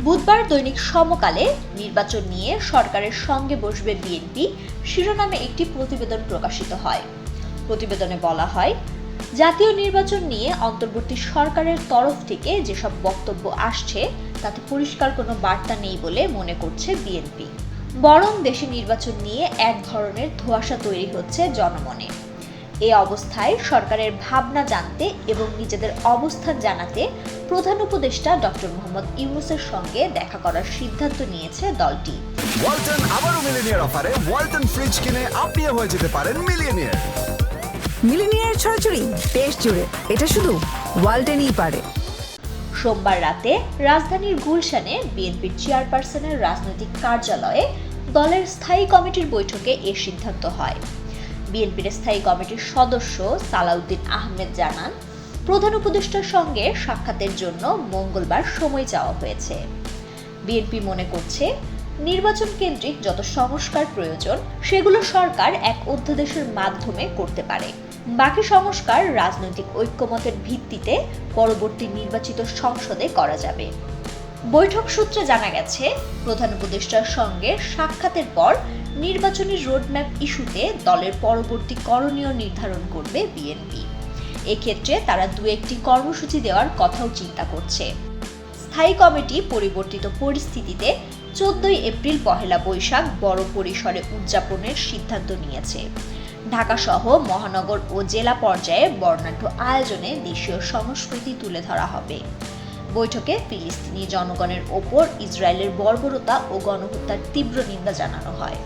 বুধবার দৈনিক সমকালে নির্বাচন নিয়ে সরকারের সঙ্গে বসবে বিএনপি শিরোনামে একটি প্রতিবেদন প্রকাশিত হয়। প্রতিবেদনে বলা হয়, জাতীয় নির্বাচন নিয়ে অন্তর্বর্তী সরকারের তরফ থেকে যেসব বক্তব্য আসছে তাতে পরিষ্কার কোনো বার্তা নেই বলে মনে করছে বিএনপি। বরং দেশে নির্বাচন নিয়ে এক ধরনের ধোঁয়াশা তৈরি হচ্ছে জনমনে। এ অবস্থায় সরকারের ভাবনা জানতে এবং নিজেদের অবস্থান জানাতে প্রধান উপদেষ্টা ডক্টর মোহাম্মদ ইউনূসের সঙ্গে দেখা করার সিদ্ধান্ত নিয়েছে দলটি। ওয়ালটন আবারও মিলিনিয়ার অফারে ওয়ালটন ফ্রিজ কিনে আপনিও হয়ে যেতে পারেন মিলিয়নিয়ার। মিলিনিয়ার ছড়াছড়ি দেশ জুড়ে, এটা শুধু ওয়ালটনই পারে। সোমবার রাতে রাজধানীর গুলশানে বিএনপির চেয়ারপারসনের রাজনৈতিক কার্যালয়ে দলের স্থায়ী কমিটির বৈঠকে এ সিদ্ধান্ত হয়। বিএনপির স্থায়ী কমিটির সদস্য সালাউদ্দিন আহমেদ জানান, প্রধান উপদেষ্টার সঙ্গে সাক্ষাতের জন্য মঙ্গলবার সময় চাওয়া হয়েছে। বিএনপি মনে করছে, নির্বাচন কেন্দ্রিক যত সংস্কার প্রয়োজন সেগুলো সরকার এক অধ্যাদেশের মাধ্যমে করতে পারে। বাকি সংস্কার রাজনৈতিক ঐক্যমতের ভিত্তিতে পরবর্তী নির্বাচিত সংসদে করা যাবে। বৈঠক সূত্রে জানা গেছে, প্রধান উপদেষ্টার সঙ্গে সাক্ষাতের পর নির্বাচনী রোডম্যাপ ইস্যুতে দলের পরবর্তী করণীয় নির্ধারণ করবে বিএনপি। এক্ষেত্রে তারা দু-একটি কর্মসূচি দেওয়ার কথাও চিন্তা করছে। স্থায়ী কমিটি পরিবর্তিত পরিস্থিতিতে 14 এপ্রিল পহেলা বৈশাখ বড় পরিসরে উদযাপনের সিদ্ধান্ত নিয়েছে। ঢাকাসহ মহানগর ও জেলা পর্যায়ে বর্ণাঢ্য আয়োজনে দেশীয় সংস্কৃতি তুলে ধরা হবে। বৈঠকে ফিলিস্তিনি জনগণের ওপর ইসরায়েলের বর্বরতা ও গণহত্যার তীব্র নিন্দা জানানো হয়।